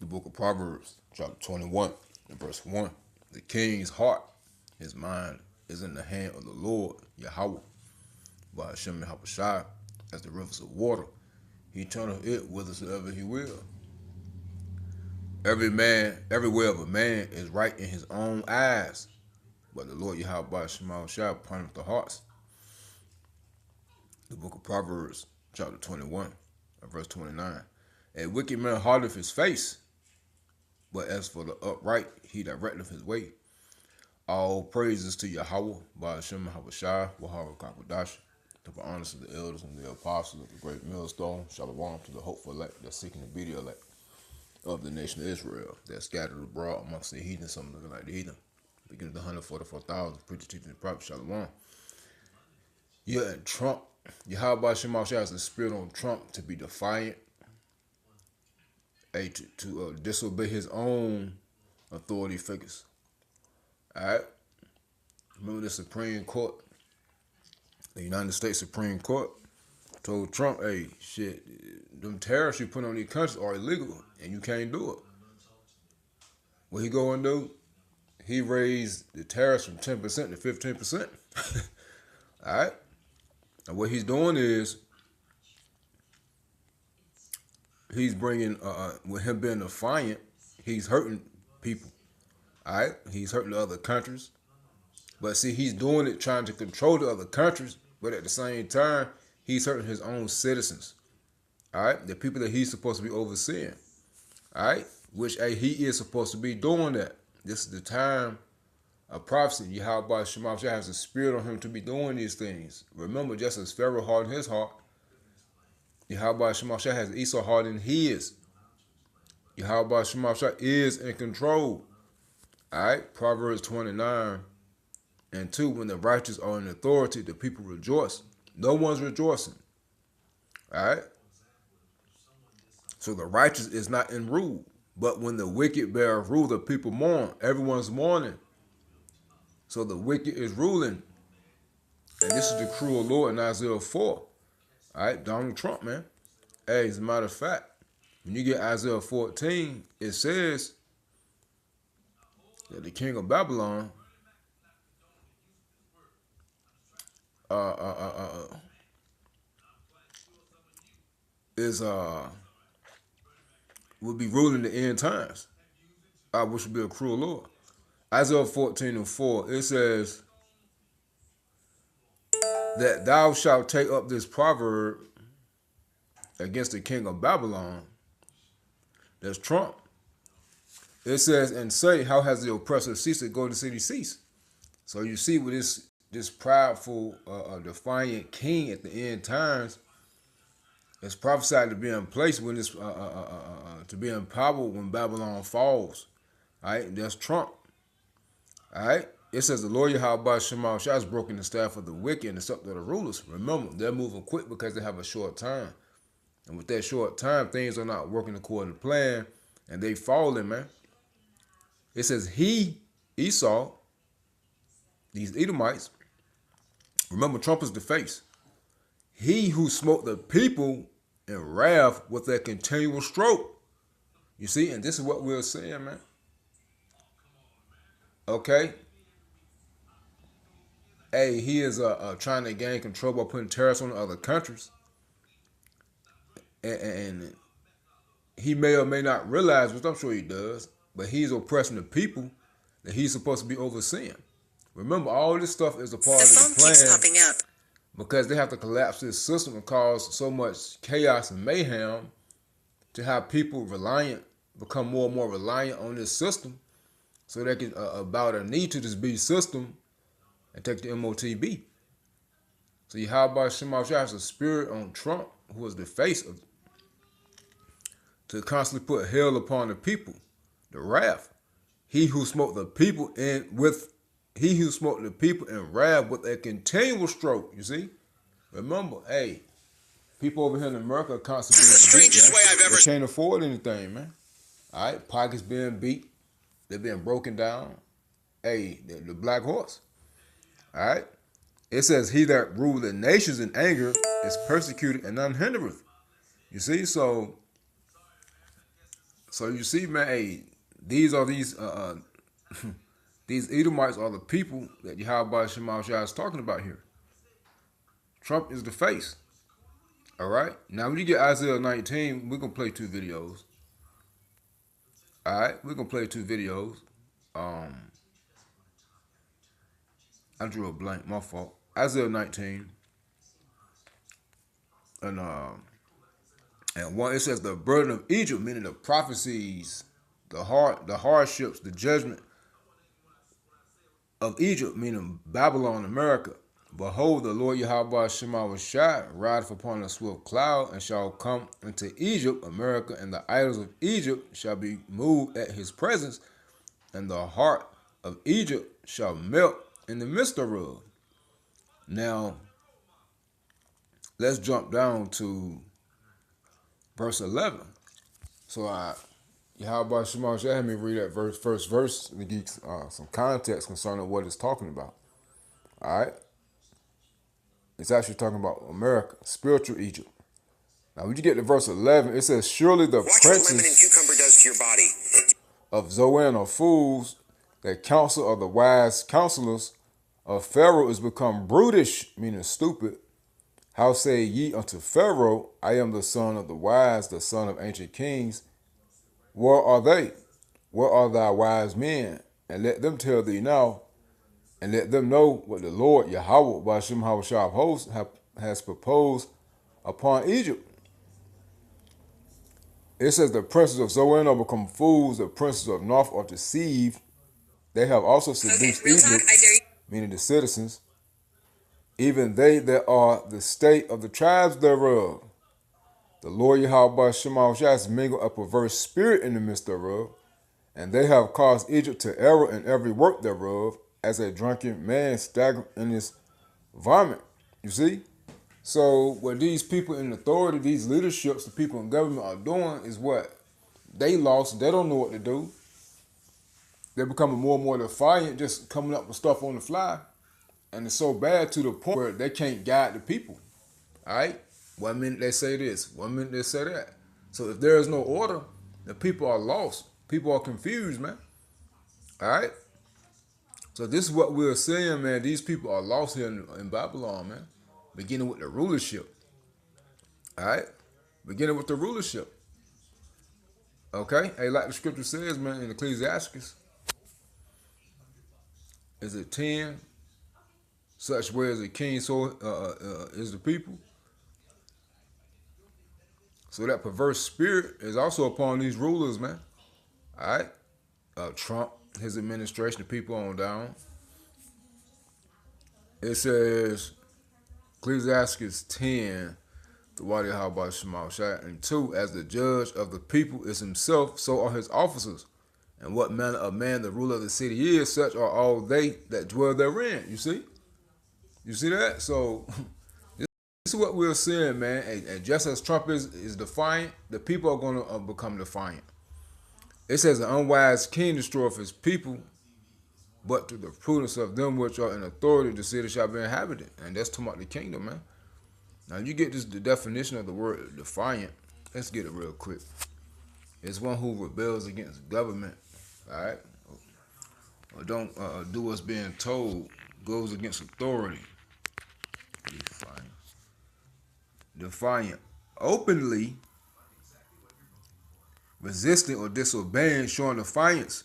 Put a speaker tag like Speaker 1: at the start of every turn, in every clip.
Speaker 1: book of Proverbs, chapter 21, and verse 1. The king's heart, his mind, is in the hand of the Lord, Yahweh, by Hashem Yahushua, as the rivers of water. He turneth it whithersoever he will. Every way of a man is right in his own eyes, but the Lord Yahweh by Hashem Yahushua pardoneth the hearts. The book of Proverbs, chapter 21, and verse 29. A wicked man hideth his face, but as for the upright, he directeth his way. All praises to Yahweh, by Hashem Yahushua, Wahara Kakodash, to the honors of the elders and the apostles of the great millstone. Shalom to the hopeful elect that seeking to be the elect of the nation of Israel, that scattered abroad amongst the heathen, some looking like the heathen. Beginning of the 144,000, preacher, teaching, the prophet, Shalom. Yeah, and Trump, Yahweh by Hashem Yahushua has the spirit on Trump to be defiant, to disobey his own authority figures. Alright? Remember the Supreme Court, the United States Supreme Court, told Trump, hey, shit, them tariffs you put on these countries are illegal, and you can't do it. What he go and do? He raised the tariffs from 10% to 15%. Alright? And what he's doing is, he's bringing, with him being defiant, he's hurting people. All right? He's hurting the other countries. But see, he's doing it trying to control the other countries, but at the same time, he's hurting his own citizens. All right? The people that he's supposed to be overseeing. All right? Which, he is supposed to be doing that. This is the time of prophecy. Yahweh Shema has a spirit on him to be doing these things. Remember, just as Pharaoh hardened his heart, Yahweh Shema has Esau hardened his. Yahweh Shema is in control. Alright, Proverbs 29 and 2, when the righteous are in authority, the people rejoice. No one's rejoicing. Alright? So the righteous is not in rule. But when the wicked bear rule, the people mourn. Everyone's mourning. So the wicked is ruling. And this is the cruel Lord in Isaiah 4. Alright, Donald Trump, man. Hey, as a matter of fact, when you get Isaiah 14, it says that the king of Babylon will be ruling the end times, which will be a cruel Lord. Isaiah 14 and 4, it says that thou shalt take up this proverb against the king of Babylon. That's Trump. It says, and say, how has the oppressor ceased to go to city cease? So you see with this prideful, defiant king at the end times, it's prophesied to be in place when this to be in power when Babylon falls. All right, that's Trump. All right, it says the Lord Yahweh Shema has broken the staff of the wicked and the scepter of the rulers. Remember, they're moving quick because they have a short time, and with that short time, things are not working according to plan, and they falling, man. It says he, Esau, these Edomites. Remember, Trump is the face. He who smote the people in wrath with a continual stroke. You see, and this is what we're saying, man. Okay. Hey, he is trying to gain control by putting tariffs on other countries. And he may or may not realize, which I'm sure he does, but he's oppressing the people that he's supposed to be overseeing. Remember, all this stuff is a part of the plan. The phone keeps popping up. Because they have to collapse this system and cause so much chaos and mayhem to have people become more and more reliant on this system so they can bow their knee to this beast system and take the MOTB. So Yahweh Shema has a spirit on Trump, who is the face of, to constantly put hell upon the people, the wrath. He who smote the people in wrath with a continual stroke. You see, remember, hey, people over here in America are constantly being beat. This is the strangest way I've ever. They can't afford anything, man. All right, pockets being beat, they're being broken down. Hey, the black horse. All right, it says, "He that ruled the nations in anger is persecuted and none hindereth." You see, so So you see, man, hey, these are these Edomites are the people that Yahweh Shema Shah is talking about here. Trump is the face. All right. Now when you get Isaiah 19, we're gonna play two videos. All right, we're gonna play two videos. Um, I drew a blank. My fault. Isaiah 19, and one it says the burden of Egypt, meaning the prophecies, the hardships, the judgment of Egypt, meaning Babylon, America. Behold, the Lord Yahweh Shema Shai rideth upon a swift cloud, and shall come into Egypt, America, and the idols of Egypt shall be moved at his presence, and the heart of Egypt shall melt in the midst thereof. Now, let's jump down to verse 11. So, Yahweh Shema Shai had me read that first verse to give some context concerning what it's talking about. All right? It's actually talking about America, spiritual Egypt. Now, when you get to verse 11, it says, surely the
Speaker 2: Watch
Speaker 1: princes
Speaker 2: what lemon and cucumber does to your body.
Speaker 1: of Zoan are fools, that counsel of the wise counselors of Pharaoh is become brutish, meaning stupid. How say ye unto Pharaoh, I am the son of the wise, the son of ancient kings? Where are they? Where are thy wise men? And let them tell thee now, and let them know what the Lord Yahweh Bashem Hawashah of hosts has proposed upon Egypt. It says the princes of Zoan are become fools, the princes of North are deceived. They have also seduced Egypt, meaning the citizens, even they that are the state of the tribes thereof. The Lord Yahweh Shema has mingled a perverse spirit in the midst thereof, and they have caused Egypt to err in every work thereof, as a drunken man stagger in his vomit. You see? So what these people in authority, these leaderships, the people in government are doing is what? They lost. They don't know what to do. They're becoming more and more defiant, just coming up with stuff on the fly. And it's so bad to the point where they can't guide the people. All right? 1 minute they say this, 1 minute they say that. So if there is no order, the people are lost. People are confused, man. All right? So this is what we're saying, man. These people are lost here in Babylon, man. Beginning with the rulership. All right? Beginning with the rulership. Okay? Hey, like the scripture says, man, in Ecclesiastes, is it 10? Such way as a king, so is the people. So that perverse spirit is also upon these rulers, man. All right? Trump, his administration, the people on down. It says, Ecclesiastes 10, the Wadi Habah Shemal Shai, and 2, as the judge of the people is himself, so are his officers. And what manner of man the ruler of the city is, such are all they that dwell therein. You see? You see that? So, this is what we're seeing, man. And just as Trump is defiant, the people are going to become defiant. It says, an unwise king destroyeth his people, but to the prudence of them which are in authority, the city shall be inhabited. And that's talking about the kingdom, man. Now, you get the definition of the word defiant. Let's get it real quick. It's one who rebels against government, all right? Or don't do what's being told, goes against authority. Defiant. Defiant. Openly resisting or disobeying, showing defiance.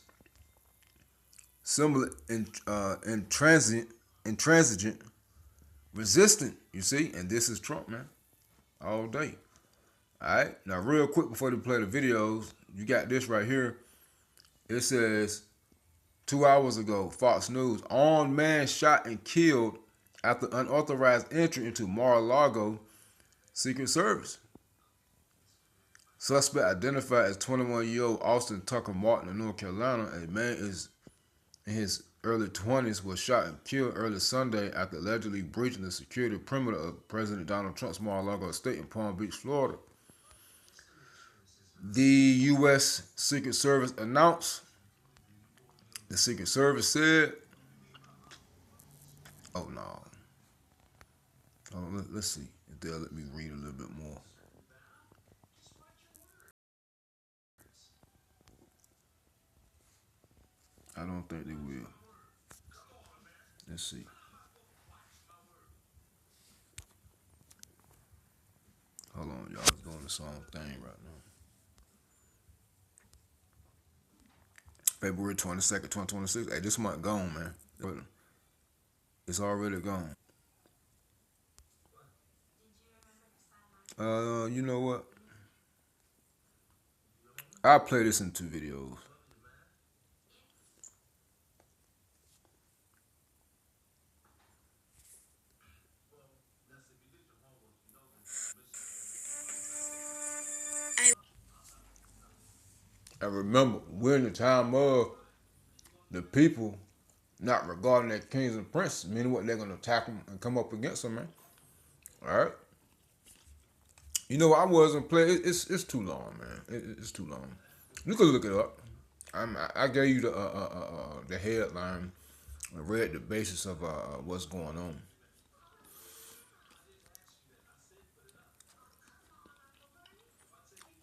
Speaker 1: Symbol intransigent, resistant, you see? And this is Trump, man. All day. All right? Now, real quick before they play the videos, you got this right here. It says, 2 hours ago, Fox News, armed man shot and killed after unauthorized entry into Mar-a-Lago Secret Service. Suspect identified as 21-year-old Austin Tucker Martin of North Carolina. A man is in his early 20s was shot and killed early Sunday after allegedly breaching the security perimeter of President Donald Trump's Mar-a-Lago estate in Palm Beach, Florida. The U.S. Secret Service announced. The Secret Service said, oh no. Let's see if they'll let me read a little bit more. don't think they will. Let's see. Hold on, y'all. It's doing the same thing right now. February 22nd, 2026. Hey, this month gone, man. It's already gone. You know what? I'll play this in 2 videos. And remember, we're in the time of the people not regarding their kings and princes, meaning what, they're going to attack them and come up against them, man. All right? You know, I wasn't playing. It's too long, man. It's too long. You can look it up. I gave you the headline. I read the basis of what's going on.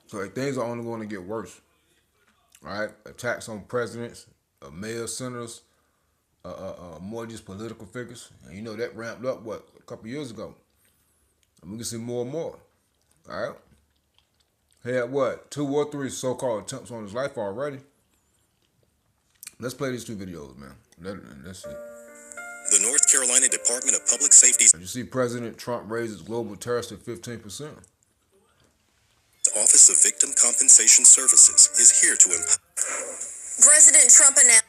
Speaker 1: So like, things are only going to get worse. All right? Attacks on presidents, mayors, senators, more of these political figures. And you know that ramped up, a couple years ago. And we can see more and more. All right? Had 2 or 3 so-called attempts on his life already. Let's play these 2 videos, man. Let's see.
Speaker 2: The North Carolina Department of Public Safety.
Speaker 1: You see President Trump raises global tariffs to 15%.
Speaker 2: Office of Victim Compensation Services is here to empower. President Trump announced.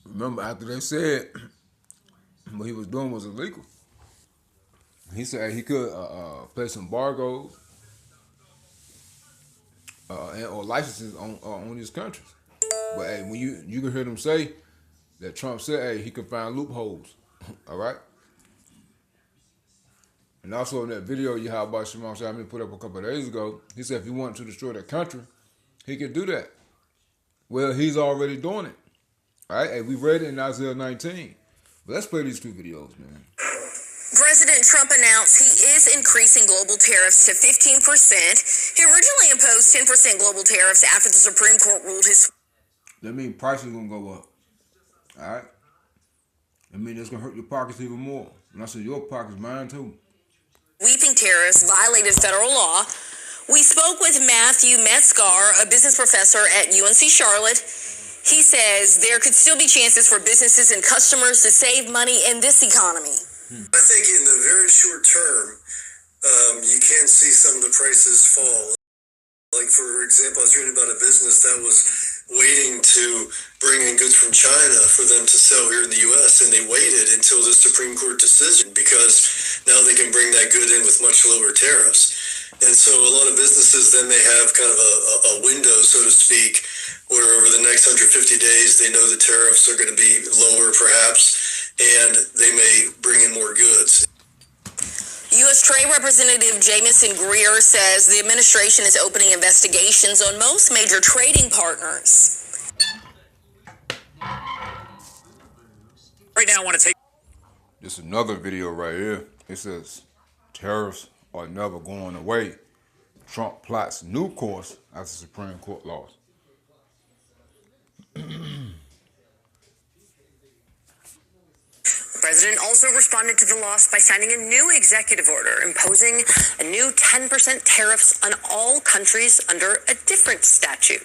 Speaker 1: Remember, after they said what he was doing was illegal, he said he could place embargoes or licenses on these countries. But hey, when you can hear them say that Trump said, hey, he could find loopholes. All right. And also in that video you have about Shimon Shami put up a couple of days ago, he said if he wanted to destroy the country, he could do that. Well, he's already doing it. All right. Hey, we read it in Isaiah 19. But let's play these 2 videos, man.
Speaker 2: President Trump announced he is increasing global tariffs to 15%. He originally imposed 10% global tariffs after the Supreme Court ruled his...
Speaker 1: That means prices are going to go up. All right? That means it's going to hurt your pockets even more. And I said your pockets, mine too.
Speaker 2: Sweeping tariffs violated federal law. We spoke with Matthew Metzgar, a business professor at UNC Charlotte. He says there could still be chances for businesses and customers to save money in this economy.
Speaker 3: I think in the very short term, you can see some of the prices fall. Like, for example, I was reading about a business that was waiting to bring in goods from China for them to sell here in the U.S., and they waited until the Supreme Court decision because now they can bring that good in with much lower tariffs. And so a lot of businesses then they have kind of a window, so to speak, where over the next 150 days they know the tariffs are going to be lower perhaps, and they may bring in more goods.
Speaker 2: U.S. Trade Representative Jamieson Greer says the administration is opening investigations on most major trading partners.
Speaker 3: Right now I want to take...
Speaker 1: This is another video right here. It says, tariffs are never going away. Trump plots new course after Supreme Court loss.
Speaker 2: The president also responded to the loss by signing a new executive order imposing a new 10% tariffs on all countries under a different statute.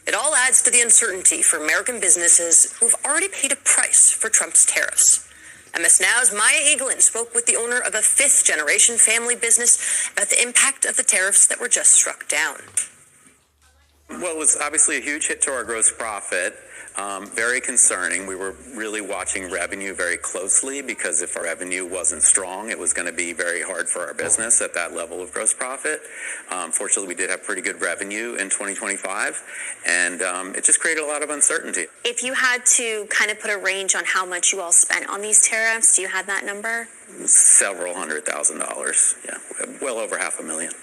Speaker 2: It all adds to the uncertainty for American businesses who've already paid a price for Trump's tariffs. MS Now's Maya Eaglin spoke with the owner of a 5th-generation family business about the impact of the tariffs that were just struck down.
Speaker 4: Well, it was obviously a huge hit to our gross profit. Very concerning. We were really watching revenue very closely because if our revenue wasn't strong, it was going to be very hard for our business at that level of gross profit. Fortunately, we did have pretty good revenue in 2025, and it just created a lot of uncertainty.
Speaker 5: If you had to kind of put a range on how much you all spent on these tariffs, do you have that number?
Speaker 4: Several $100,000. Yeah, well over $500,000.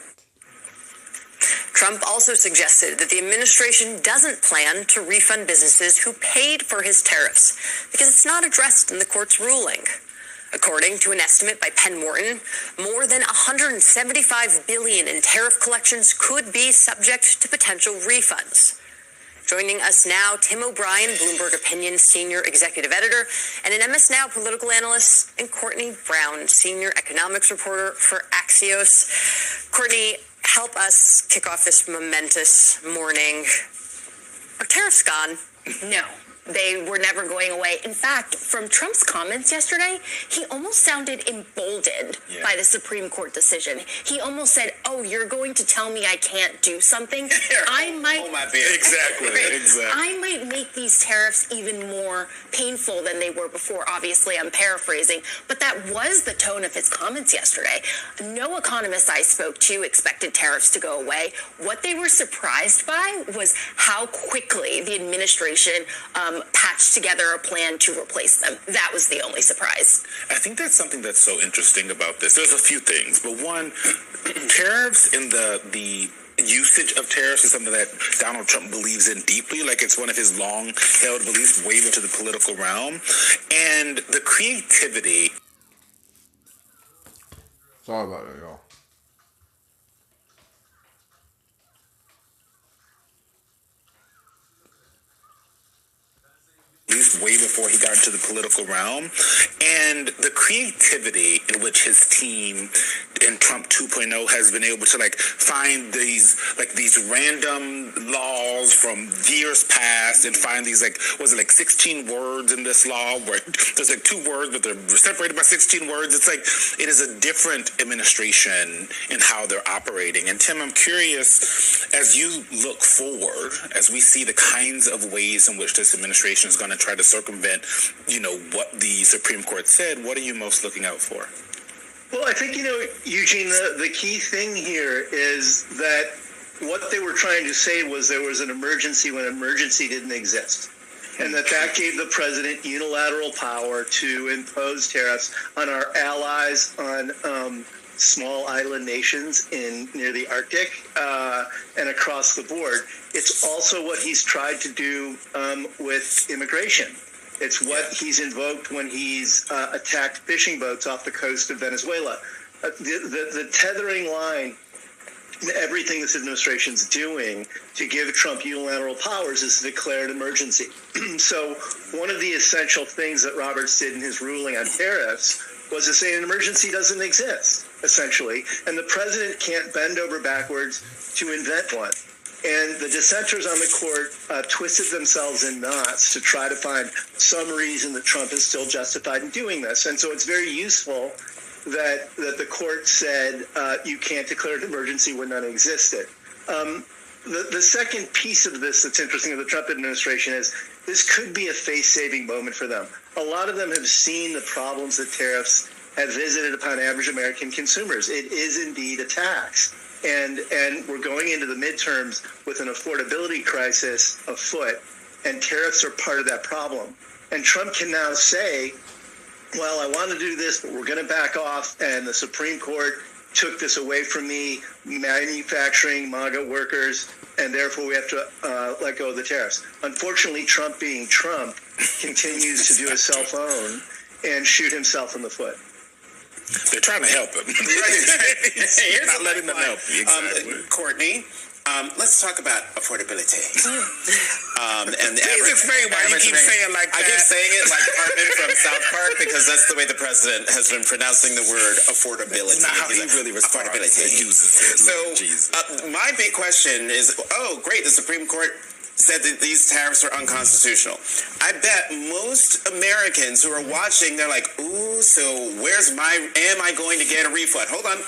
Speaker 2: Trump also suggested that the administration doesn't plan to refund businesses who paid for his tariffs because it's not addressed in the court's ruling. According to an estimate by Penn Morton, more than $175 billion in tariff collections could be subject to potential refunds. Joining us now, Tim O'Brien, Bloomberg Opinion Senior Executive Editor, and an MS Now political analyst, and Courtney Brown, Senior Economics Reporter for Axios. Courtney, help us kick off this momentous morning. Are tariffs gone?
Speaker 6: No. They were never going away. In fact, from Trump's comments yesterday, he almost sounded emboldened by the Supreme Court decision. He almost said, "Oh, you're going to tell me I can't do something? I might
Speaker 7: Exactly.
Speaker 6: I might make these tariffs even more painful than they were before." Obviously, I'm paraphrasing, but that was the tone of his comments yesterday. No economist I spoke to expected tariffs to go away. What they were surprised by was how quickly the administration patched together a plan to replace them. That was the only surprise.
Speaker 7: I think that's something that's so interesting about this. There's a few things, but one, tariffs in the usage of tariffs is something that Donald Trump believes in deeply, like it's one of his long-held beliefs way into the political realm. And the creativity...
Speaker 1: Sorry about that, y'all.
Speaker 7: way before he got into the political realm, and the creativity in which his team in Trump 2.0 has been able to find these random laws from years past and find these 16 words in this law where there's 2 words but they're separated by 16 words. It's it is a different administration in how they're operating. And Tim, I'm curious, as you look forward, as we see the kinds of ways in which this administration is going to try to circumvent, what the Supreme Court said, what are you most looking out for?
Speaker 3: Well, I think, Eugene, the key thing here is that what they were trying to say was there was an emergency when emergency didn't exist. And that gave the president unilateral power to impose tariffs on our allies, on small island nations near the Arctic and across the board. It's also what he's tried to do with immigration. It's what he's invoked when he's attacked fishing boats off the coast of Venezuela. The tethering line, everything this administration's doing to give Trump unilateral powers is to declare an emergency. So one of the essential things that Roberts did in his ruling on tariffs was to say an emergency doesn't exist, essentially, and the president can't bend over backwards to invent one. And the dissenters on the court twisted themselves in knots to try to find some reason that Trump is still justified in doing this. And so it's very useful that the court said you can't declare an emergency when none existed. The second piece of this that's interesting of the Trump administration is this could be a face-saving moment for them. A lot of them have seen the problems that tariffs have visited upon average American consumers. It is indeed a tax. And we're going into the midterms with an affordability crisis afoot, and tariffs are part of that problem. And Trump can now say, well, I want to do this, but we're going to back off, and the Supreme Court took this away from me, manufacturing, MAGA workers, and therefore we have to let go of the tariffs. Unfortunately, Trump being Trump continues to do a cell-phone and shoot himself in the foot.
Speaker 7: They're trying to help him.
Speaker 8: Here's
Speaker 7: not letting them help you. Exactly.
Speaker 8: Courtney, let's talk about affordability. And
Speaker 7: please explain why you keep saying like that.
Speaker 8: I keep saying it like Cartman from South Park because that's the way the president has been pronouncing the word affordability.
Speaker 7: That's not how he really responds.
Speaker 8: Affordability.
Speaker 7: He uses it.
Speaker 8: So my big question is, great, the Supreme Court said that these tariffs are unconstitutional. I bet most Americans who are watching, they're like, ooh, so am I going to get a refund? Hold on.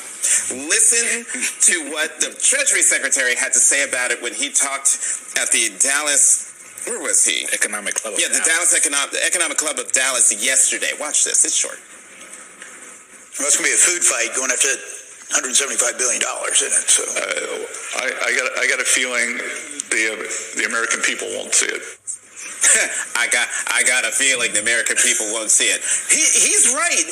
Speaker 8: Listen to what the Treasury Secretary had to say about it when he talked at the Dallas, where was he?
Speaker 7: Economic Club.
Speaker 8: Yeah, the Dallas Economic Club of Dallas yesterday. Watch this. It's short.
Speaker 9: Well, it's going to be a food fight going after $175 billion in it. So
Speaker 10: I got a feeling the American people won't see it.
Speaker 8: I got a feeling the American people won't see it. He's right.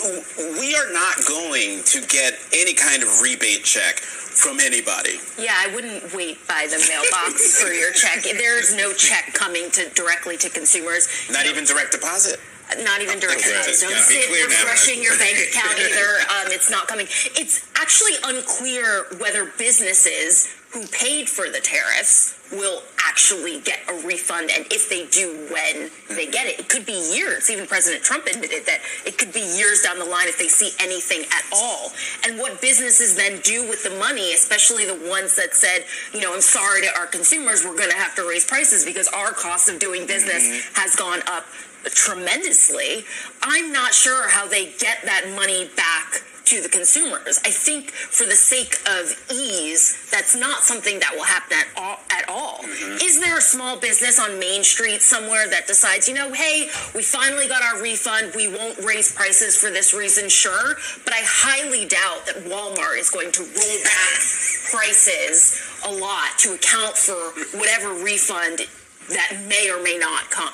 Speaker 8: We are not going to get any kind of rebate check from anybody.
Speaker 6: Yeah, I wouldn't wait by the mailbox for your check. There's no check coming directly to consumers.
Speaker 8: Not even direct deposit.
Speaker 6: Not even direct deposit. Don't sit refreshing your bank account either. It's not coming. It's actually unclear whether businesses who paid for the tariffs will actually get a refund, and if they do, when they get it. It could be years. Even President Trump admitted that it could be years down the line if they see anything at all. And what businesses then do with the money, especially the ones that said, I'm sorry to our consumers, we're going to have to raise prices because our cost of doing business has gone up tremendously. I'm not sure how they get that money back to the consumers. I think for the sake of ease, that's not something that will happen at all. Is there a small business on Main Street somewhere that decides, hey, we finally got our refund, we won't raise prices for this reason? Sure, but I highly doubt that Walmart is going to roll back prices a lot to account for whatever refund that may or may not come.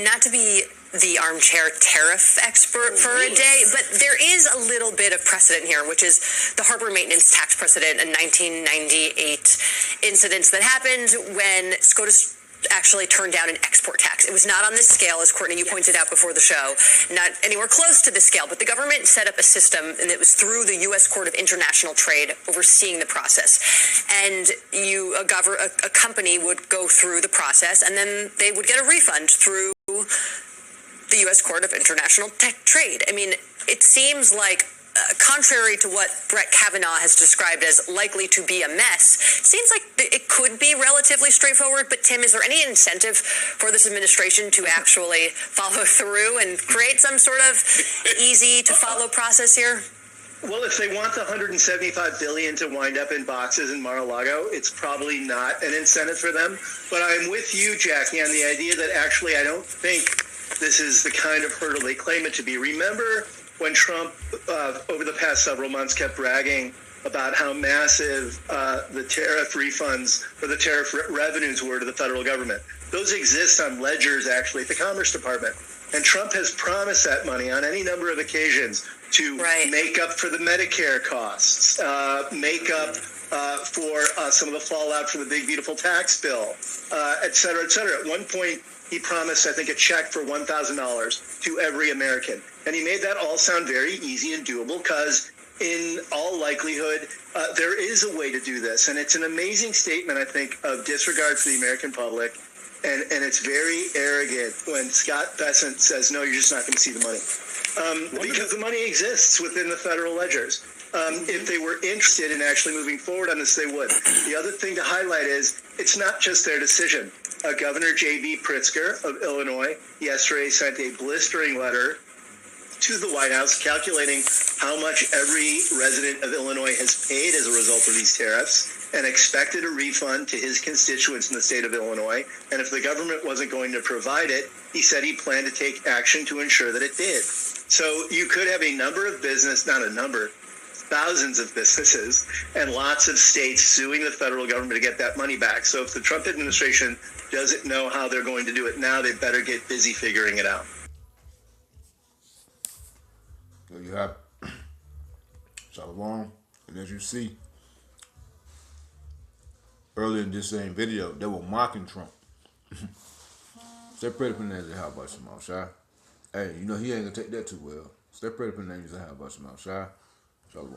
Speaker 2: Not to be the armchair tariff expert for a day, but there is a little bit of precedent here, which is the harbor maintenance tax precedent, a 1998 incident that happened when SCOTUS actually turned down an export tax. It was not on this scale, as Courtney, you pointed out before the show, not anywhere close to this scale, but the government set up a system, and it was through the U.S. Court of International Trade overseeing the process. And a company would go through the process, and then they would get a refund through the U.S. Court of International Trade. I mean, it seems like, contrary to what Brett Kavanaugh has described as likely to be a mess, it seems like it could be relatively straightforward. But Tim, is there any incentive for this administration to actually follow through and create some sort of easy-to-follow process here?
Speaker 11: Well, if they want the $175 billion to wind up in boxes in Mar-a-Lago, it's probably not an incentive for them. But I'm with you, Jackie, on the idea that actually I don't think this is the kind of hurdle they claim it to be. Remember when Trump, over the past several months, kept bragging about how massive the tariff refunds or the tariff revenues were to the federal government. Those exist on ledgers, actually, at the Commerce Department. And Trump has promised that money on any number of occasions to make up for the Medicare costs, make up for some of the fallout from the big, beautiful tax bill, et cetera, et cetera. At one point, he promised, I think, a check for $1,000 to every American. And he made that all sound very easy and doable because, in all likelihood, there is a way to do this. And it's an amazing statement, I think, of disregard for the American public. And it's very arrogant when Scott Bessent says, no, you're just not going to see the money. Because the money exists within the federal ledgers. If they were interested in actually moving forward on this, they would. The other thing to highlight is it's not just their decision. Governor J.B. Pritzker of Illinois yesterday sent a blistering letter to the White House calculating how much every resident of Illinois has paid as a result of these tariffs and expected a refund to his constituents in the state of Illinois. And if the government wasn't going to provide it, he said he planned to take action to ensure that it did. So you could have a number of thousands of businesses and lots of states suing the federal government to get that money back. So if the Trump administration doesn't know how they're going to do it now, they better get busy figuring it out.
Speaker 1: There you have it. Shalom. And as you see, earlier in this same video, they were mocking Trump. Stay pretty for names and how about your mouth, shy. Hey, he ain't gonna take that too well. Stay pretty for names and how about your mouth, shy. Shalom.